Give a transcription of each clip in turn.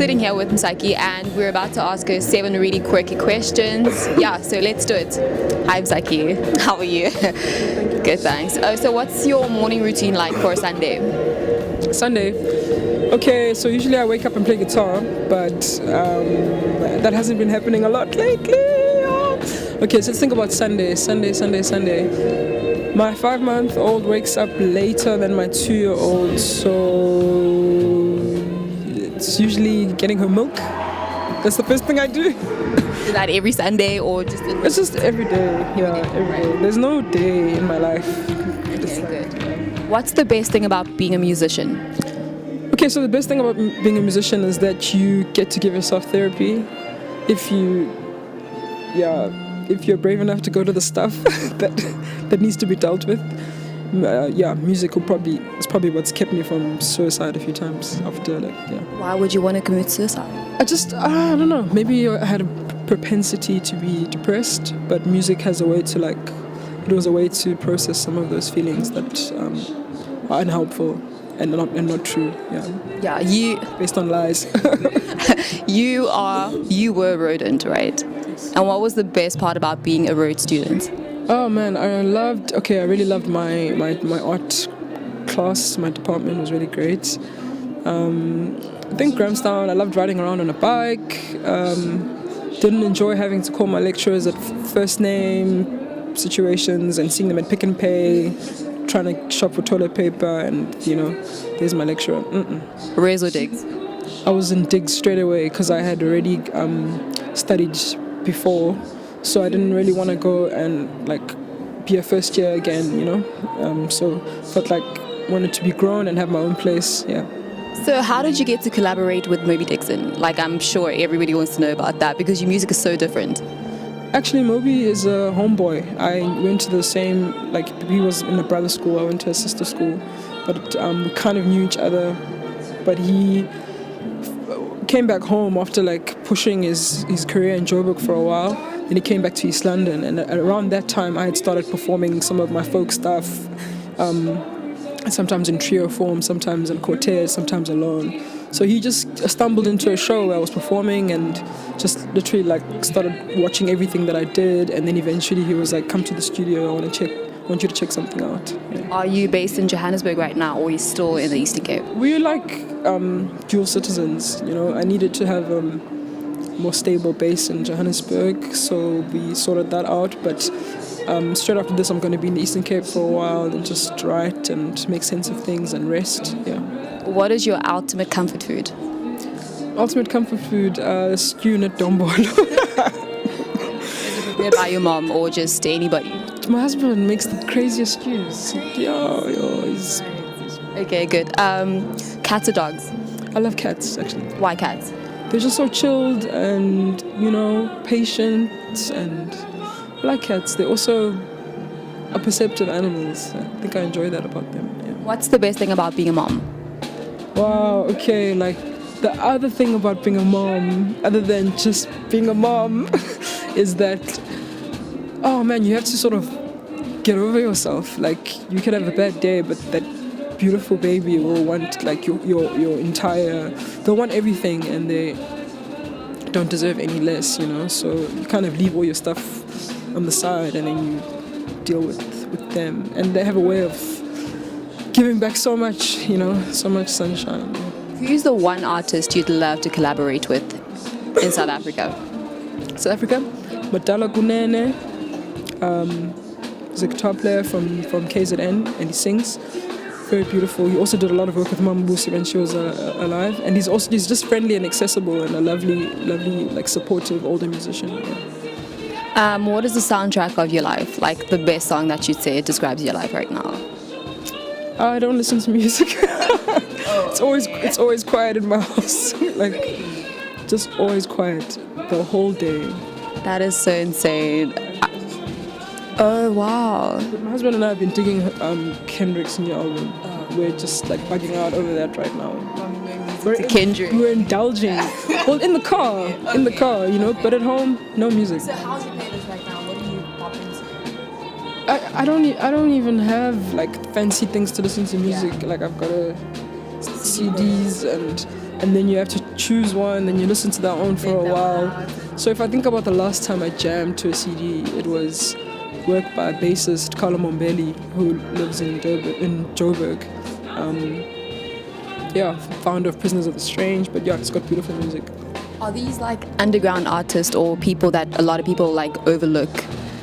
sitting here with Msaki and we're about to ask her 7 really quirky questions. Yeah, so let's do it. Hi Msaki, how are you? Good, thanks. So what's your morning routine like for a Sunday? Sunday? Okay, so usually I wake up and play guitar, but that hasn't been happening a lot lately. Okay, so let's think about Sunday. My 5-month-old wakes up later than my 2-year-old, so it's usually getting her milk. That's the first thing I do. Is that every Sunday or just? It's just every day. Yeah, every day. There's no day in my life. Okay, good. What's the best thing about being a musician? Okay, so the best thing about being a musician is that you get to give yourself therapy. If you're brave enough to go to the stuff that needs to be dealt with, music is probably what's kept me from suicide a few times after Why would you want to commit suicide? I don't know, maybe I had a propensity to be depressed, but music has a way to it was a way to process some of those feelings that are unhelpful and not true. Yeah, you based on lies. you were a rodent, right? And what was the best part about being a Rhodes student? Oh man, I really loved my art class. My department was really great. I think Grahamstown, I loved riding around on a bike. Didn't enjoy having to call my lecturers at first name situations and seeing them at Pick and Pay, trying to shop for toilet paper and, there's my lecturer. Res or Digs? I was in Digs straight away because I had already studied before, so I didn't really want to go and be a first year again, so felt like wanted to be grown and have my own place. So how did you get to collaborate with Libby Dixon? I'm sure everybody wants to know about that because your music is so different. Actually, Moby is a homeboy. I went to the same, he was in a brother school, I went to a sister school, but we kind of knew each other. But he came back home after pushing his career in Joburg for a while. Then he came back to East London, and around that time I had started performing some of my folk stuff, sometimes in trio form, sometimes in quartet, sometimes alone. So he just stumbled into a show where I was performing and just literally started watching everything that I did, and then eventually he was like, come to the studio, I want you to check something out. Yeah. Are you based in Johannesburg right now, or are you still in the Eastern Cape? We're dual citizens, I needed to have more stable base in Johannesburg, so we sorted that out, but straight after this I'm going to be in the Eastern Cape for a while and just write and make sense of things and rest. What is your ultimate comfort food? Ultimate comfort food, stew netombolo. Is it prepared by your mom or just anybody? My husband makes the craziest stews. He's... Okay, good. Cats or dogs? I love cats, actually. Why cats? They're just so chilled and, patient, and I like cats. They're also perceptive animals. I think I enjoy that about them. Yeah. What's the best thing about being a mom? Wow, okay, the other thing about being a mom, other than just being a mom, is that, oh man, you have to sort of get over yourself. You can have a bad day, but that beautiful baby will want your entire, they'll want everything, and they don't deserve any less, so you kind of leave all your stuff on the side and then you deal with them, and they have a way of giving back so much, so much sunshine. Who's the one artist you'd love to collaborate with in South Africa? South Africa? Majali Kunene, he's a guitar player from KZN, and he sings. Very beautiful. He also did a lot of work with Mama Busi when she was alive, and he's just friendly and accessible and a lovely, supportive older musician. Yeah. What is the soundtrack of your life? The best song that you'd say describes your life right now? I don't listen to music. It's always quiet in my house. Just always quiet the whole day. That is so insane. Oh wow! But my husband and I have been digging Kendrick's new album. We're just bugging out over that right now. We're indulging. Well, in the car, but at home, no music. So how's your playlist right now? What are you pop into? I don't even have fancy things to listen to music. I've got CDs and and then you have to choose one, then you listen to that one for a while. So if I think about the last time I jammed to a CD, it was work by bassist Carlo Mombelli, who lives in Joburg. Founder of Prisoners of the Strange, but yeah, it's got beautiful music. Are these like underground artists or people that a lot of people like overlook?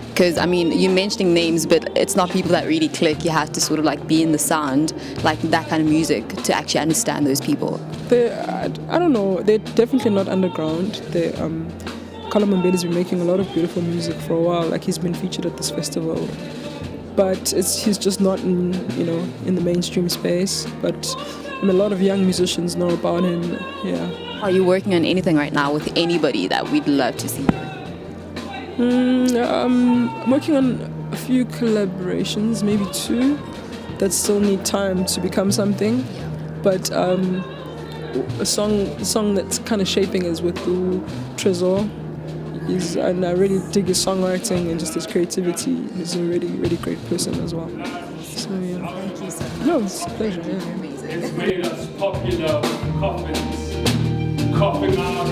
Because I mean, you're mentioning names, but it's not people that really click. You have to sort of like be in the sound, like that kind of music, to actually understand those people. I don't know. They're definitely not underground. Carlo Mombelli's been making a lot of beautiful music for a while. Like he's been featured at this festival, but he's just not in the mainstream space. But a lot of young musicians know about him. Yeah. Are you working on anything right now with anybody that we'd love to see? I'm working on a few collaborations, maybe 2, that still need time to become something. But a song that's kind of shaping is with Trezor. And I really dig his songwriting and just his creativity. He's a really, really great person as well. So yeah. Thank you so much. No, it's a pleasure. Yeah. It's made us popular with confidence, coughing out